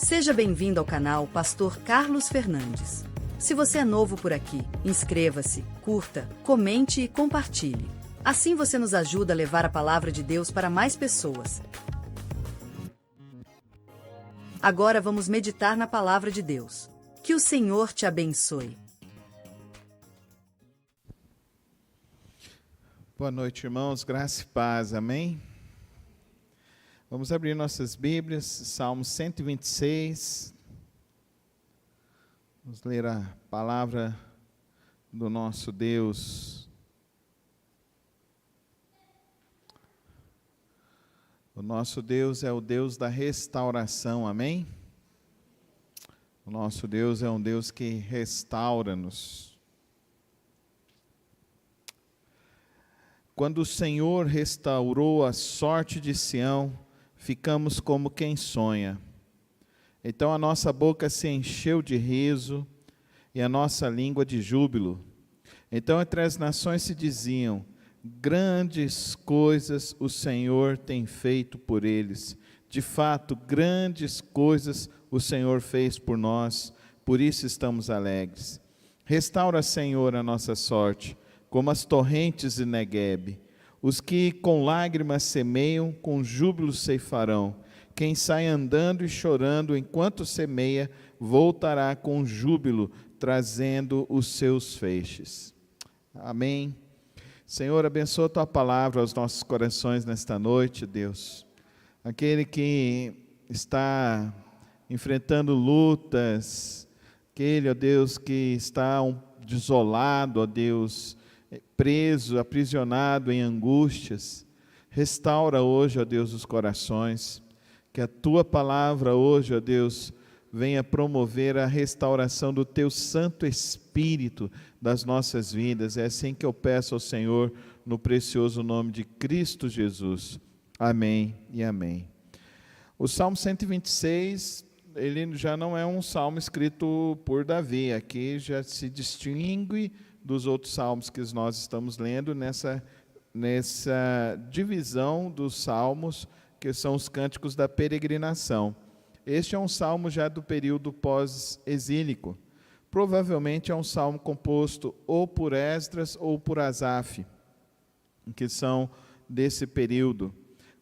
Seja bem-vindo ao canal Pastor Carlos Fernandes. Se você é novo por aqui, inscreva-se, curta, comente e compartilhe. Assim você nos ajuda a levar a palavra de Deus para mais pessoas. Agora vamos meditar na palavra de Deus. Que o Senhor te abençoe. Boa noite, irmãos. Graça e paz. Amém? Vamos abrir nossas Bíblias, Salmo 126. Vamos ler a palavra do nosso Deus. O nosso Deus é o Deus da restauração, amém? O nosso Deus é um Deus que restaura-nos. Quando o Senhor restaurou a sorte de Sião, ficamos como quem sonha. Então a nossa boca se encheu de riso e a nossa língua de júbilo. Então entre as nações se diziam: grandes coisas o Senhor tem feito por eles. De fato, grandes coisas o Senhor fez por nós, por isso estamos alegres. Restaura, Senhor, a nossa sorte, como as torrentes de Neguebe. Os que com lágrimas semeiam, com júbilo ceifarão. Quem sai andando e chorando enquanto semeia, voltará com júbilo, trazendo os seus feixes. Amém. Senhor, abençoa a Tua palavra aos nossos corações nesta noite, Deus. Aquele que está enfrentando lutas, aquele, ó Deus, que está desolado, ó Deus, preso, aprisionado em angústias, restaura hoje, ó Deus, os corações, que a Tua palavra hoje, ó Deus, venha promover a restauração do Teu Santo Espírito das nossas vidas. É assim que eu peço ao Senhor, no precioso nome de Cristo Jesus. Amém e amém. O Salmo 126, ele já não é um salmo escrito por Davi, aqui já se distingue dos outros salmos que nós estamos lendo nessa divisão dos salmos, que são os cânticos da peregrinação. Este é um salmo já do período pós-exílico. Provavelmente é um salmo composto ou por Esdras ou por Asaf, que são desse período.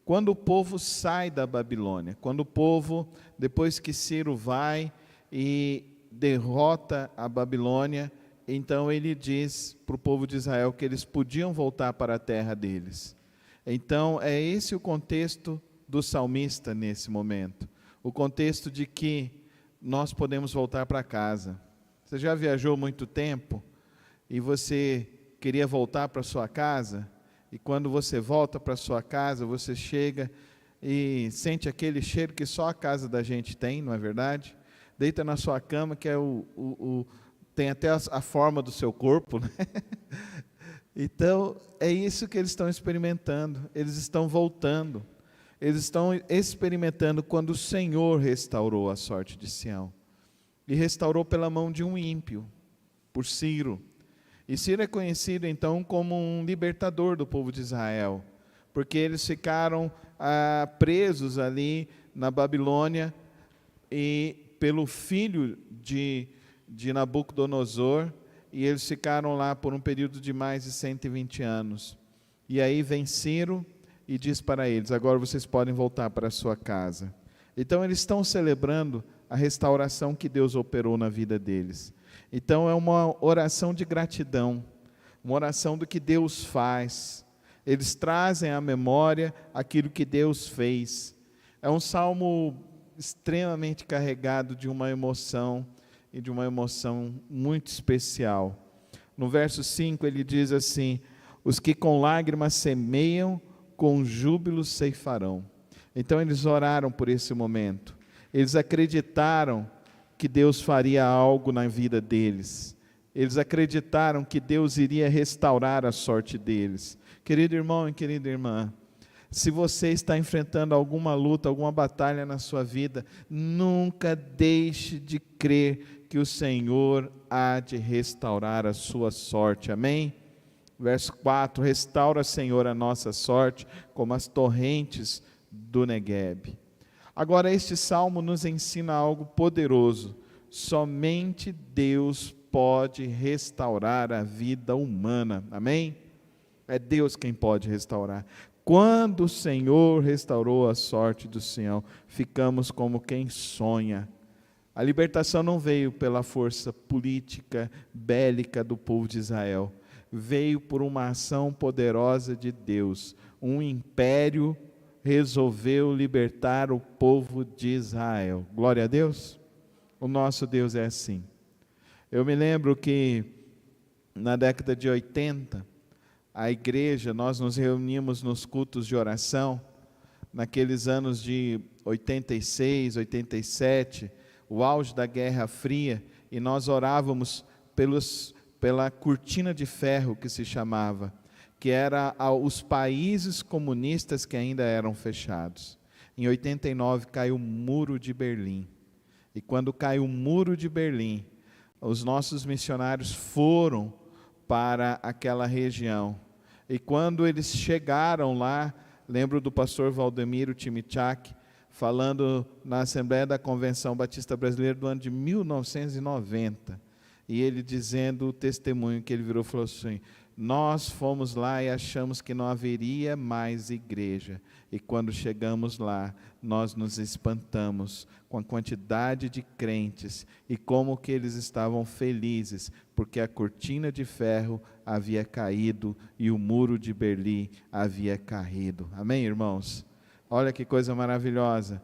Quando o povo sai da Babilônia, quando o povo, depois que Ciro vai e derrota a Babilônia, então ele diz para o povo de Israel que eles podiam voltar para a terra deles. Então é esse o contexto do salmista nesse momento. O contexto de que nós podemos voltar para casa. Você já viajou muito tempo e você queria voltar para sua casa? E quando você volta para sua casa, você chega e sente aquele cheiro que só a casa da gente tem, não é verdade? Deita na sua cama, que é tem até a forma do seu corpo, né? Então, é isso que eles estão experimentando. Eles estão voltando. Eles estão experimentando quando o Senhor restaurou a sorte de Sião. E restaurou pela mão de um ímpio, por Ciro. E Ciro é conhecido então como um libertador do povo de Israel, porque eles ficaram presos ali na Babilônia e pelo filho de Nabucodonosor, e eles ficaram lá por um período de mais de 120 anos. E aí vem Ciro e diz para eles: agora vocês podem voltar para a sua casa. Então eles estão celebrando a restauração que Deus operou na vida deles. Então é uma oração de gratidão, uma oração do que Deus faz. Eles trazem à memória aquilo que Deus fez. É um salmo extremamente carregado de uma emoção, e de uma emoção muito especial. No verso 5 ele diz assim: os que com lágrimas semeiam, com júbilo ceifarão. Então eles oraram por esse momento. Eles acreditaram que Deus faria algo na vida deles. Eles acreditaram que Deus iria restaurar a sorte deles. Querido irmão e querida irmã, se você está enfrentando alguma luta, alguma batalha na sua vida, nunca deixe de crer que o Senhor há de restaurar a sua sorte. Amém? Verso 4, restaura, Senhor, a nossa sorte, como as torrentes do Neguebe. Agora, este salmo nos ensina algo poderoso. Somente Deus pode restaurar a vida humana. Amém? É Deus quem pode restaurar. Quando o Senhor restaurou a sorte do Sião, ficamos como quem sonha. A libertação não veio pela força política, bélica do povo de Israel. Veio por uma ação poderosa de Deus. Um império resolveu libertar o povo de Israel. Glória a Deus. O nosso Deus é assim. Eu me lembro que na década de 80, a igreja, nós nos reuníamos nos cultos de oração, naqueles anos de 86, 87, o auge da Guerra Fria, e nós orávamos pela cortina de ferro que se chamava, que era os países comunistas que ainda eram fechados. Em 89 caiu o Muro de Berlim, e quando caiu o Muro de Berlim, os nossos missionários foram para aquela região, e quando eles chegaram lá, lembro do pastor Valdemiro Timichak, falando na Assembleia da Convenção Batista Brasileira do ano de 1990, e ele dizendo o testemunho que ele virou e falou assim: nós fomos lá e achamos que não haveria mais igreja, e quando chegamos lá, nós nos espantamos com a quantidade de crentes, e como que eles estavam felizes, porque a cortina de ferro havia caído, e o muro de Berlim havia caído. Amém, irmãos? Olha que coisa maravilhosa.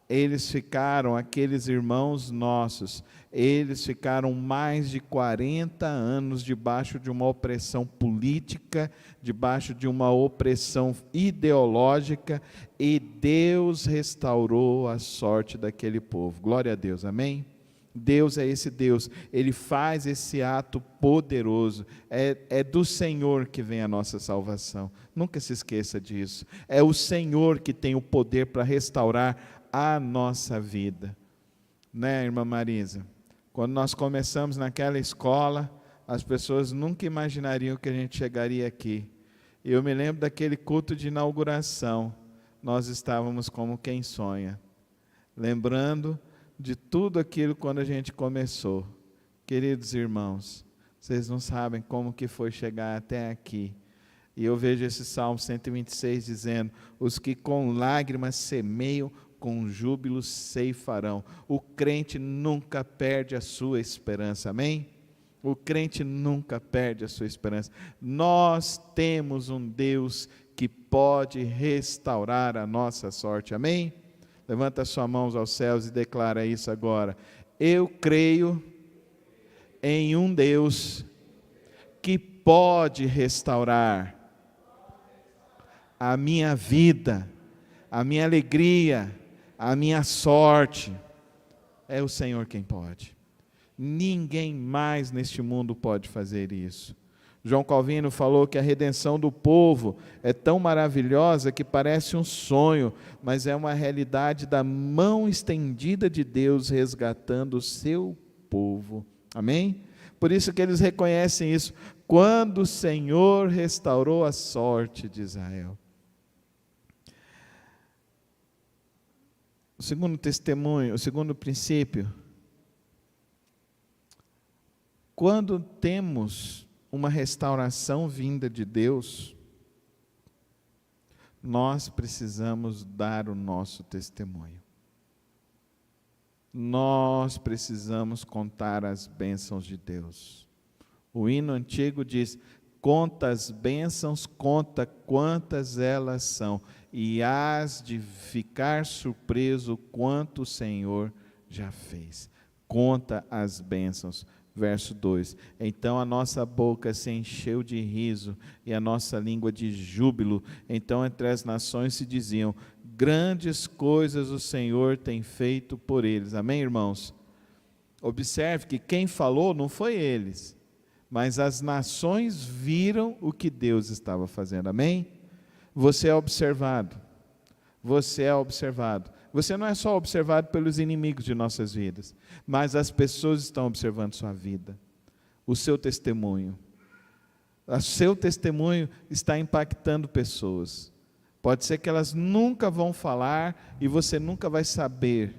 Eles ficaram, aqueles irmãos nossos, eles ficaram mais de 40 anos debaixo de uma opressão política, debaixo de uma opressão ideológica, e Deus restaurou a sorte daquele povo. Glória a Deus, amém? Deus é esse Deus, Ele faz esse ato poderoso, é do Senhor que vem a nossa salvação, nunca se esqueça disso, é o Senhor que tem o poder para restaurar a nossa vida, né, irmã Marisa? Quando nós começamos naquela escola, as pessoas nunca imaginariam que a gente chegaria aqui, e eu me lembro daquele culto de inauguração, nós estávamos como quem sonha, lembrando de tudo aquilo quando a gente começou. Queridos irmãos, vocês não sabem como que foi chegar até aqui. E eu vejo esse Salmo 126 dizendo: os que com lágrimas semeiam, com júbilo ceifarão. O crente nunca perde a sua esperança, amém? O crente nunca perde a sua esperança. Nós temos um Deus que pode restaurar a nossa sorte, amém? Levanta suas mãos aos céus e declara isso agora. Eu creio em um Deus que pode restaurar a minha vida, a minha alegria, a minha sorte. É o Senhor quem pode. Ninguém mais neste mundo pode fazer isso. João Calvino falou que a redenção do povo é tão maravilhosa que parece um sonho, mas é uma realidade da mão estendida de Deus resgatando o seu povo. Amém? Por isso que eles reconhecem isso. Quando o Senhor restaurou a sorte de Israel. O segundo testemunho, o segundo princípio. Quando temos uma restauração vinda de Deus, nós precisamos dar o nosso testemunho. Nós precisamos contar as bênçãos de Deus. O hino antigo diz: conta as bênçãos, conta quantas elas são, e hás de ficar surpreso quanto o Senhor já fez. Conta as bênçãos. Verso 2, então a nossa boca se encheu de riso e a nossa língua de júbilo. Então entre as nações se diziam: grandes coisas o Senhor tem feito por eles. Amém, irmãos? Observe que quem falou não foi eles, mas as nações viram o que Deus estava fazendo. Amém? Você é observado. Você é observado. Você não é só observado pelos inimigos de nossas vidas, mas as pessoas estão observando sua vida, o seu testemunho. O seu testemunho está impactando pessoas. Pode ser que elas nunca vão falar e você nunca vai saber,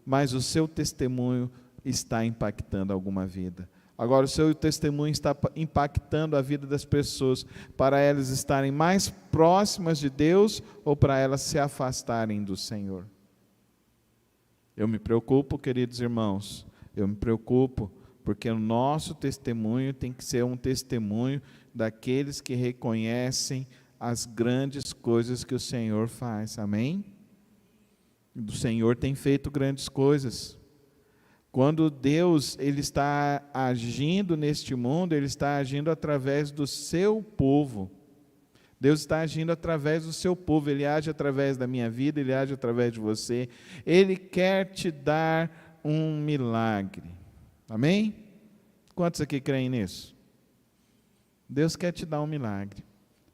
mas o seu testemunho está impactando alguma vida. Agora, o seu testemunho está impactando a vida das pessoas, para elas estarem mais próximas de Deus ou para elas se afastarem do Senhor. Eu me preocupo, queridos irmãos, eu me preocupo, porque o nosso testemunho tem que ser um testemunho daqueles que reconhecem as grandes coisas que o Senhor faz, amém? O Senhor tem feito grandes coisas. Quando Deus ele está agindo neste mundo, Ele está agindo através do seu povo. Deus está agindo através do seu povo, Ele age através da minha vida, Ele age através de você. Ele quer te dar um milagre. Amém? Quantos aqui creem nisso? Deus quer te dar um milagre,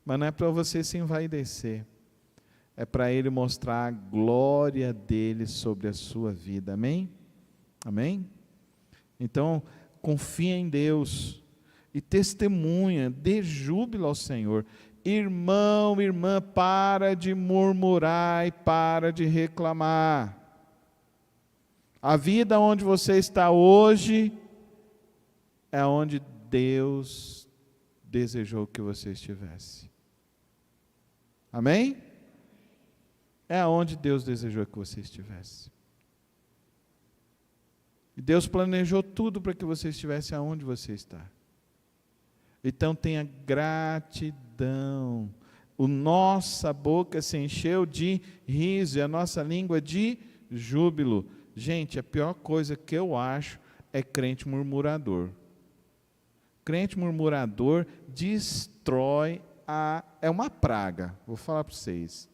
mas não é para você se envaidecer. É para Ele mostrar a glória dEle sobre a sua vida. Amém? Amém? Então, confia em Deus e testemunha, dê júbilo ao Senhor. Irmão, irmã, para de murmurar e para de reclamar. A vida onde você está hoje é onde Deus desejou que você estivesse. Amém? É onde Deus desejou que você estivesse. E Deus planejou tudo para que você estivesse aonde você está. Então tenha gratidão. Nossa boca se encheu de riso e a nossa língua de júbilo. Gente, a pior coisa que eu acho é crente murmurador. Crente murmurador destrói é uma praga, vou falar para vocês.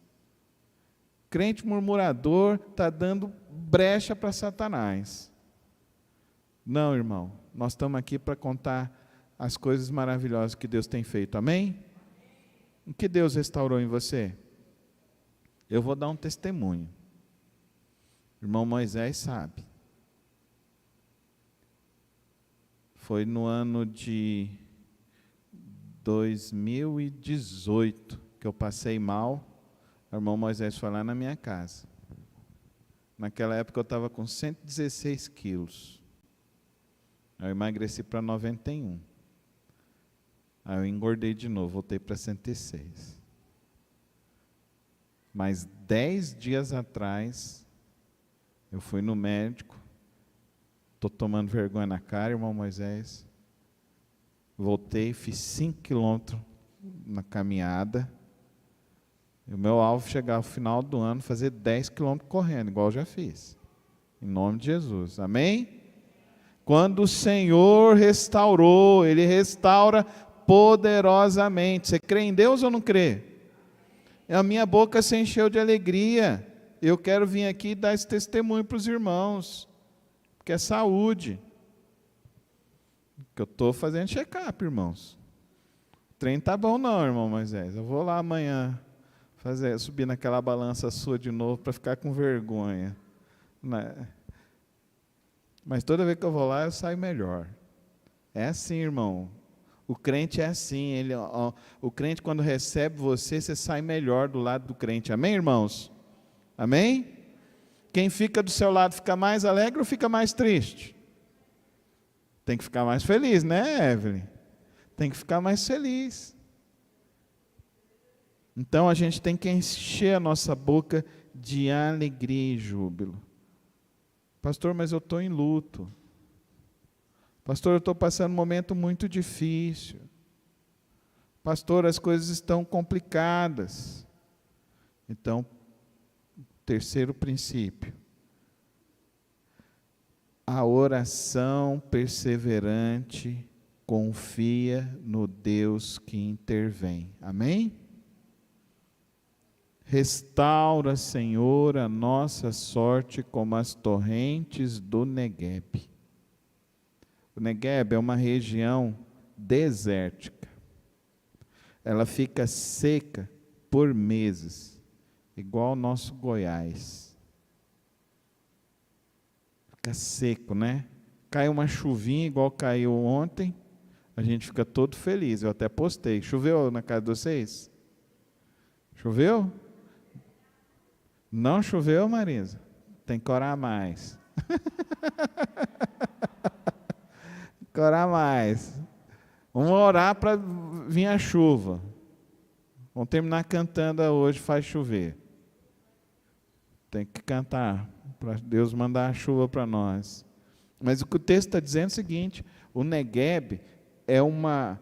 Crente murmurador está dando brecha para Satanás. Não, irmão, nós estamos aqui para contar as coisas maravilhosas que Deus tem feito, amém? O que Deus restaurou em você? Eu vou dar um testemunho. O irmão Moisés sabe. Foi no ano de 2018 que eu passei mal. O irmão Moisés foi lá na minha casa. Naquela época eu estava com 116 quilos. Eu emagreci para 91. Aí eu engordei de novo, voltei para 106. Mas 10 dias atrás, eu fui no médico, estou tomando vergonha na cara, irmão Moisés. Voltei, fiz 5 quilômetros na caminhada. E o meu alvo é chegar ao final do ano, fazer 10 quilômetros correndo, igual eu já fiz. Em nome de Jesus, amém? Quando o Senhor restaurou, Ele restaura poderosamente. Você crê em Deus ou não crê? A minha boca se encheu de alegria. Eu quero vir aqui dar esse testemunho para os irmãos, porque é saúde. Que eu estou fazendo check-up, irmãos. O trem tá bom não, irmão Moisés. Eu vou lá amanhã subir naquela balança sua de novo para ficar com vergonha. Mas toda vez que eu vou lá, eu saio melhor. É assim, irmão. O crente é assim. O crente, quando recebe você, você sai melhor do lado do crente. Amém, irmãos? Amém? Quem fica do seu lado fica mais alegre ou fica mais triste? Tem que ficar mais feliz, né, Evelyn? Tem que ficar mais feliz. Então, a gente tem que encher a nossa boca de alegria e júbilo. Pastor, mas eu estou em luto. Pastor, eu estou passando um momento muito difícil. Pastor, as coisas estão complicadas. Então, terceiro princípio. A oração perseverante confia no Deus que intervém. Amém? Restaura, Senhor, a nossa sorte como as torrentes do Negueb. O Negueb é uma região desértica. Ela fica seca por meses, igual o nosso Goiás. Fica seco, né? Cai uma chuvinha igual caiu ontem, a gente fica todo feliz. Eu até postei. Choveu na casa de vocês? Choveu? Não choveu, Marisa? Tem que orar mais. Tem que orar mais. Vamos orar para vir a chuva. Vamos terminar cantando hoje, faz chover. Tem que cantar para Deus mandar a chuva para nós. Mas o que o texto está dizendo é o seguinte: o Negueb é uma...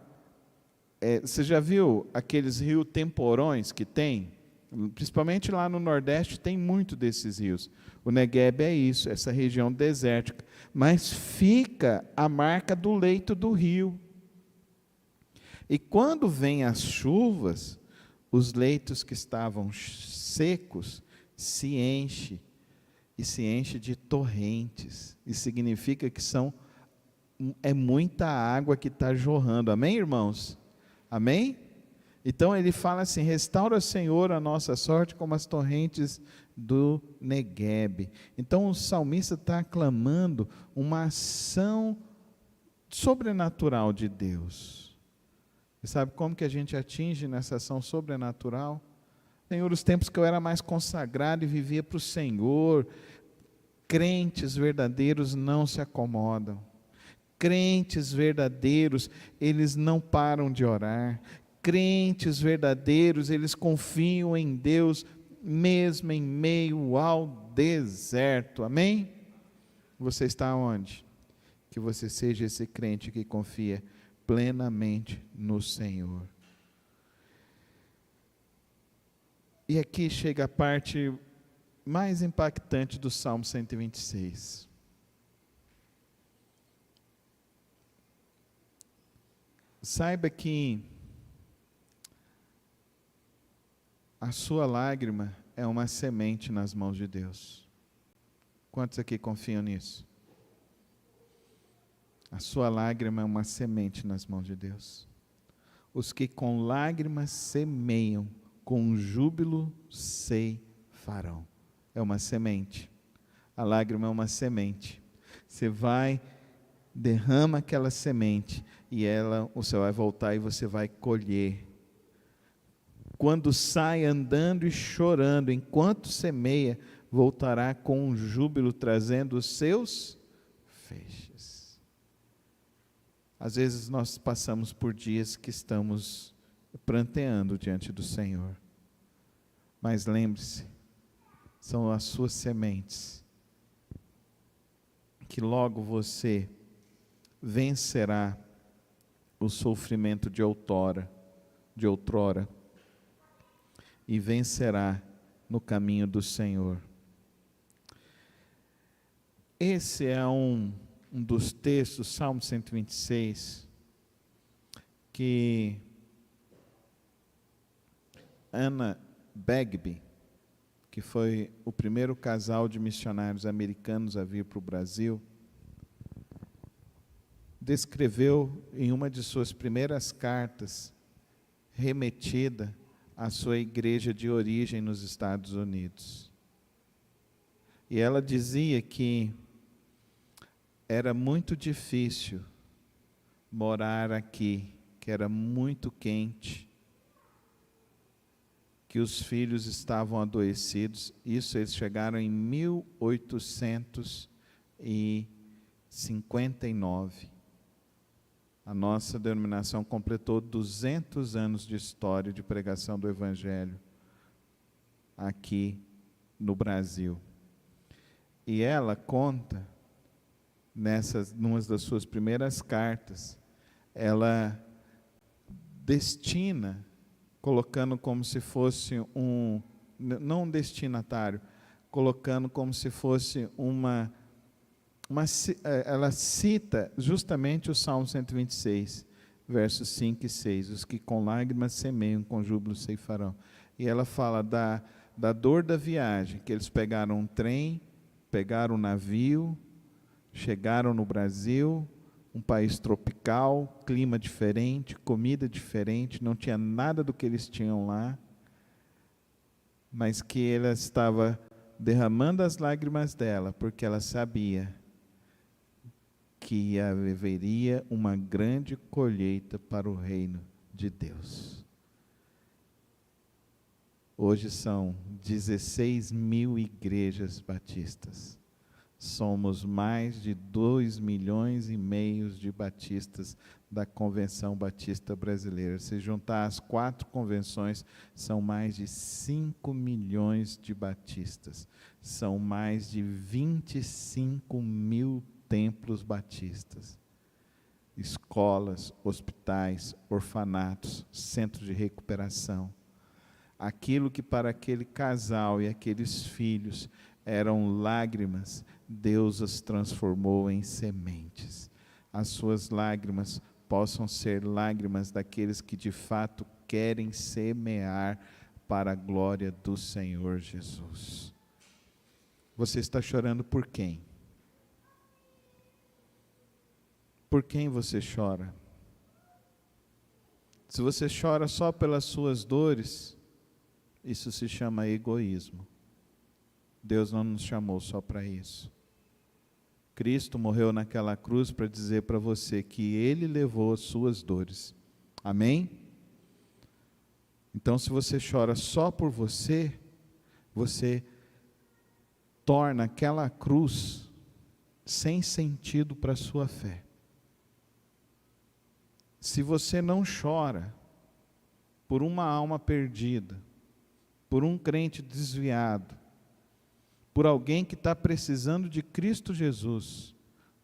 você já viu aqueles rios temporões que tem? Principalmente lá no Nordeste tem muito desses rios. O Negueb é isso, essa região desértica. Mas fica a marca do leito do rio. E quando vêm as chuvas, os leitos que estavam secos se enchem, e se enche de torrentes. Isso significa que é muita água que está jorrando. Amém, irmãos? Amém? Então ele fala assim: restaura, Senhor, a nossa sorte como as torrentes do Negueb. Então o salmista está clamando uma ação sobrenatural de Deus. E sabe como que a gente atinge nessa ação sobrenatural? Senhor, os tempos que eu era mais consagrado e vivia para o Senhor, crentes verdadeiros não se acomodam. Crentes verdadeiros, eles não param de orar. Crentes verdadeiros, eles confiam em Deus, mesmo em meio ao deserto. Amém? Você está onde? Que você seja esse crente que confia plenamente no Senhor. E aqui chega a parte mais impactante do Salmo 126. Saiba que a sua lágrima é uma semente nas mãos de Deus. Quantos aqui confiam nisso? A sua lágrima é uma semente nas mãos de Deus. Os que com lágrimas semeiam, com júbilo ceifarão. É uma semente. A lágrima é uma semente. Você vai, derrama aquela semente e você vai voltar e você vai colher. Quando sai andando e chorando, enquanto semeia, voltará com júbilo, trazendo os seus feixes. Às vezes nós passamos por dias que estamos pranteando diante do Senhor. Mas lembre-se, são as suas sementes que logo você vencerá o sofrimento de outrora, e vencerá no caminho do Senhor. Esse é um dos textos, Salmo 126, que Anna Bagby, que foi o primeiro casal de missionários americanos a vir para o Brasil, descreveu em uma de suas primeiras cartas, remetida à sua igreja de origem nos Estados Unidos. E ela dizia que era muito difícil morar aqui, que era muito quente, que os filhos estavam adoecidos. Isso eles chegaram em 1859. A nossa denominação completou 200 anos de história de pregação do Evangelho aqui no Brasil. E ela conta, numa das suas primeiras cartas, ela destina, colocando como se fosse não um destinatário, colocando como se fosse ela cita justamente o Salmo 126, versos 5 e 6, os que com lágrimas semeiam, com júbilo ceifarão. E ela fala da dor da viagem, que eles pegaram um trem, pegaram um navio, chegaram no Brasil, um país tropical, clima diferente, comida diferente, não tinha nada do que eles tinham lá, mas que ela estava derramando as lágrimas dela, porque ela sabia que haveria uma grande colheita para o reino de Deus. Hoje são 16 mil igrejas batistas. Somos mais de 2,5 milhões de batistas da Convenção Batista Brasileira. Se juntar as 4 convenções, são mais de 5 milhões de batistas. São mais de 25 mil templos batistas. Escolas, hospitais, orfanatos, centros de recuperação. Aquilo que para aquele casal e aqueles filhos eram lágrimas, Deus as transformou em sementes. As suas lágrimas possam ser lágrimas daqueles que de fato querem semear para a glória do Senhor Jesus. Você está chorando por quem? Por quem você chora? Se você chora só pelas suas dores, isso se chama egoísmo. Deus não nos chamou só para isso. Cristo morreu naquela cruz para dizer para você que Ele levou as suas dores. Amém? Então, se você chora só por você, você torna aquela cruz sem sentido para a sua fé. Se você não chora por uma alma perdida, por um crente desviado, por alguém que está precisando de Cristo Jesus,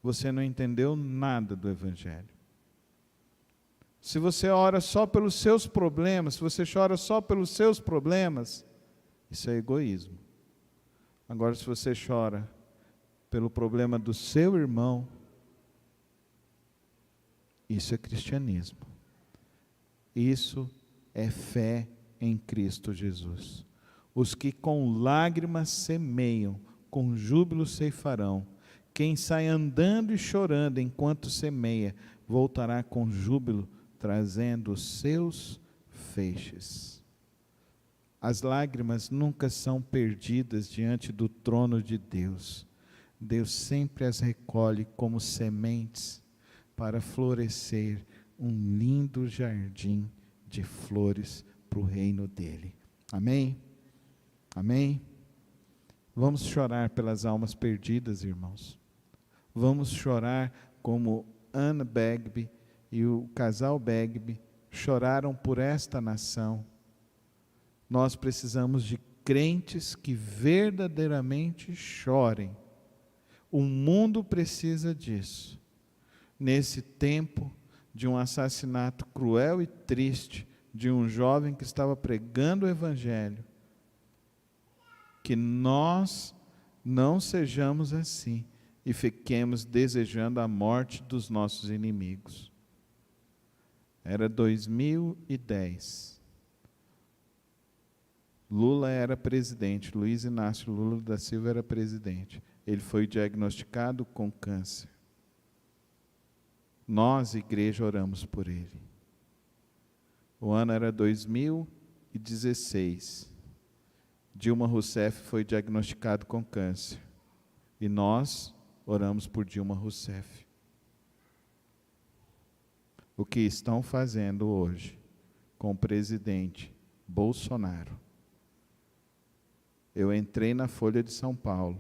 você não entendeu nada do Evangelho. Se você ora só pelos seus problemas, se você chora só pelos seus problemas, isso é egoísmo. Agora, se você chora pelo problema do seu irmão, isso é cristianismo. Isso é fé em Cristo Jesus. Os que com lágrimas semeiam, com júbilo ceifarão. Quem sai andando e chorando enquanto semeia, voltará com júbilo, trazendo os seus feixes. As lágrimas nunca são perdidas diante do trono de Deus. Deus sempre as recolhe como sementes para florescer um lindo jardim de flores para o reino dele. Amém? Amém? Vamos chorar pelas almas perdidas, irmãos. Vamos chorar como Anna Bagby e o casal Bagby choraram por esta nação. Nós precisamos de crentes que verdadeiramente chorem. O mundo precisa disso. Nesse tempo de um assassinato cruel e triste de um jovem que estava pregando o Evangelho, que nós não sejamos assim e fiquemos desejando a morte dos nossos inimigos. Era 2010. Lula era presidente, Luiz Inácio Lula da Silva era presidente. Ele foi diagnosticado com câncer. Nós, igreja, oramos por ele. O ano era 2016. Dilma Rousseff foi diagnosticado com câncer. E nós oramos por Dilma Rousseff. O que estão fazendo hoje com o presidente Bolsonaro? Eu entrei na Folha de São Paulo,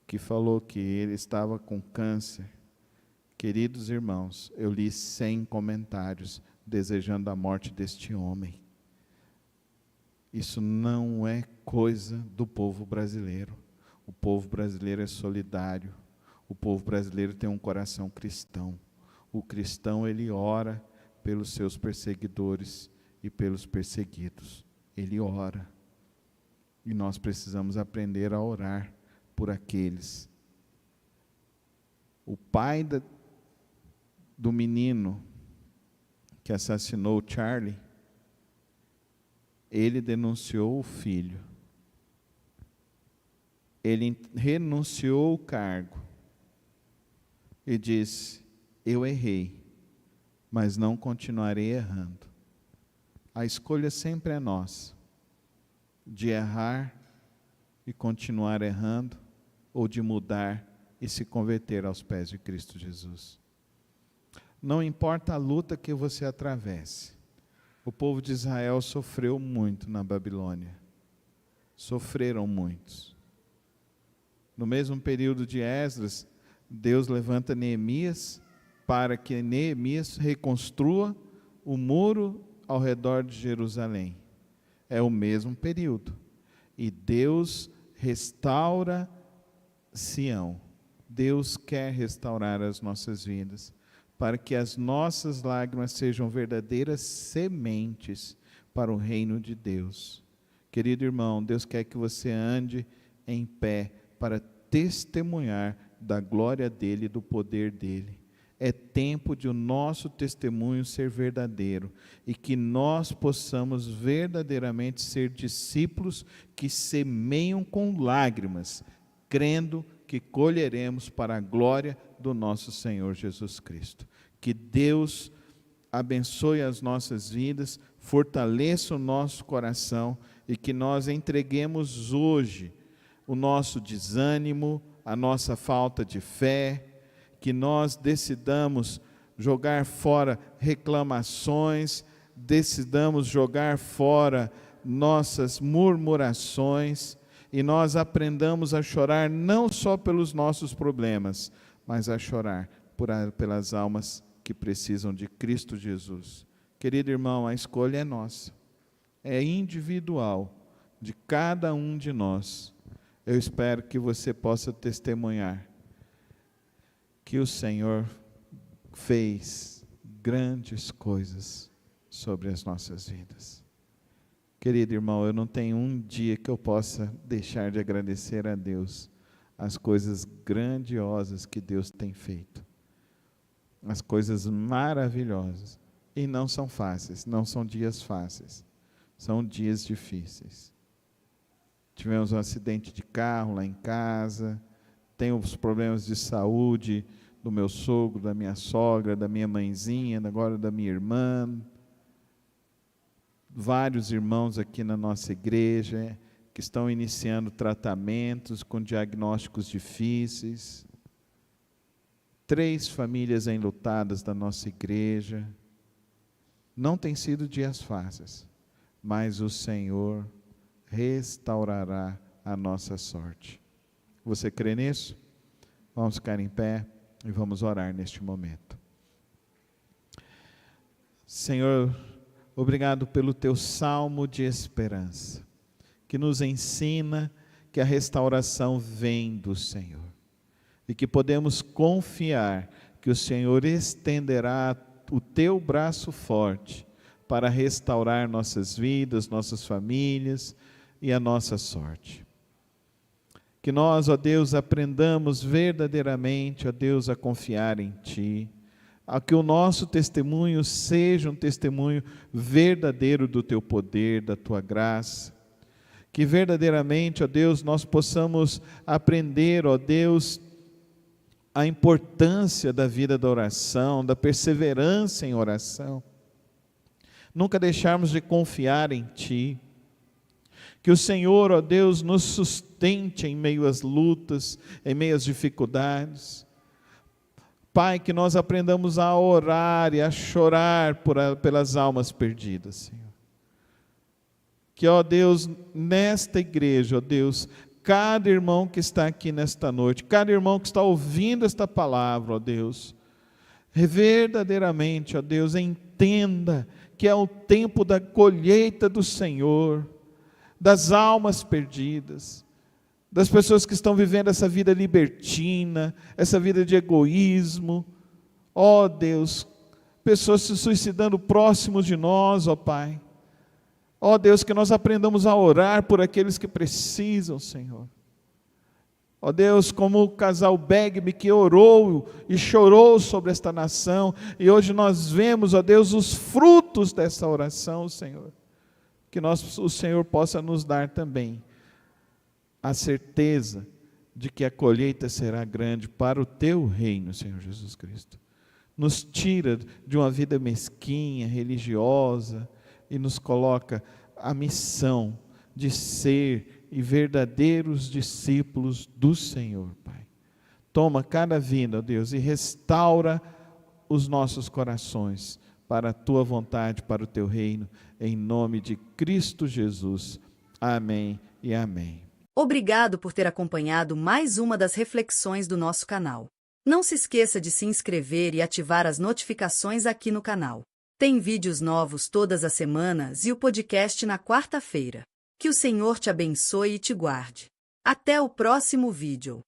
que falou que ele estava com câncer. Queridos irmãos, eu li 100 comentários desejando a morte deste homem. Isso não é coisa do povo brasileiro. O povo brasileiro é solidário. O povo brasileiro tem um coração cristão. O cristão, ele ora pelos seus perseguidores e pelos perseguidos. Ele ora. E nós precisamos aprender a orar por aqueles. O pai do menino que assassinou o Charlie, ele denunciou o filho. Ele renunciou o cargo e disse: eu errei, mas não continuarei errando. A escolha sempre é nossa, de errar e continuar errando, ou de mudar e se converter aos pés de Cristo Jesus. Não importa a luta que você atravesse, O povo de Israel sofreu muito na Babilônia. Sofreram muitos. No mesmo período de Esdras, Deus levanta Neemias para que Neemias reconstrua o muro ao redor de Jerusalém. É o mesmo período. E Deus restaura Sião. Deus quer restaurar as nossas vidas, para que as nossas lágrimas sejam verdadeiras sementes para o reino de Deus. Querido irmão, Deus quer que você ande em pé para testemunhar da glória dele e do poder dele. É tempo de o nosso testemunho ser verdadeiro e que nós possamos verdadeiramente ser discípulos que semeiam com lágrimas, crendo que colheremos para a glória do nosso Senhor Jesus Cristo. Que Deus abençoe as nossas vidas, fortaleça o nosso coração e que nós entreguemos hoje o nosso desânimo, a nossa falta de fé, que nós decidamos jogar fora reclamações, decidamos jogar fora nossas murmurações e nós aprendamos a chorar não só pelos nossos problemas, mas a chorar pelas almas que precisam de Cristo Jesus. Querido irmão, a escolha é nossa, é individual, de cada um de nós. Eu espero que você possa testemunhar que o Senhor fez grandes coisas sobre as nossas vidas. Querido irmão, eu não tenho um dia que eu possa deixar de agradecer a Deus as coisas grandiosas que Deus tem feito, as coisas maravilhosas, e não são fáceis, não são dias fáceis, são dias difíceis. Tivemos um acidente de carro lá em casa, tenho os problemas de saúde do meu sogro, da minha sogra, da minha mãezinha, agora da minha irmã. Vários irmãos aqui na nossa igreja que estão iniciando tratamentos com diagnósticos difíceis. 3 famílias enlutadas da nossa igreja. Não tem sido dias fáceis, mas o Senhor restaurará a nossa sorte. Você crê nisso? Vamos ficar em pé e vamos orar neste momento. Senhor, obrigado pelo teu salmo de esperança, que nos ensina que a restauração vem do Senhor e que podemos confiar que o Senhor estenderá o teu braço forte para restaurar nossas vidas, nossas famílias e a nossa sorte. Que nós, ó Deus, aprendamos verdadeiramente, ó Deus, a confiar em Ti, a que o nosso testemunho seja um testemunho verdadeiro do Teu poder, da Tua graça, que verdadeiramente, ó Deus, nós possamos aprender, ó Deus, a importância da vida da oração, da perseverança em oração, nunca deixarmos de confiar em Ti, que o Senhor, ó Deus, nos sustente em meio às lutas, em meio às dificuldades. Pai, que nós aprendamos a orar e a chorar pelas almas perdidas, Senhor. Que, ó Deus, nesta igreja, ó Deus, cada irmão que está aqui nesta noite, cada irmão que está ouvindo esta palavra, ó Deus, verdadeiramente, ó Deus, entenda que é o tempo da colheita do Senhor, das almas perdidas, das pessoas que estão vivendo essa vida libertina, essa vida de egoísmo, ó Deus, pessoas se suicidando próximos de nós, ó Pai, ó Deus, que nós aprendamos a orar por aqueles que precisam, Senhor, ó Deus, como o casal Begme que orou e chorou sobre esta nação, e hoje nós vemos, ó Deus, os frutos dessa oração, Senhor, que o Senhor possa nos dar também a certeza de que a colheita será grande para o Teu reino, Senhor Jesus Cristo. Nos tira de uma vida mesquinha, religiosa, e nos coloca a missão de ser e verdadeiros discípulos do Senhor, Pai. Toma cada vida, ó Deus, e restaura os nossos corações, para a tua vontade, para o teu reino, em nome de Cristo Jesus. Amém e amém. Obrigado por ter acompanhado mais uma das reflexões do nosso canal. Não se esqueça de se inscrever e ativar as notificações aqui no canal. Tem vídeos novos todas as semanas e o podcast na quarta-feira. Que o Senhor te abençoe e te guarde. Até o próximo vídeo.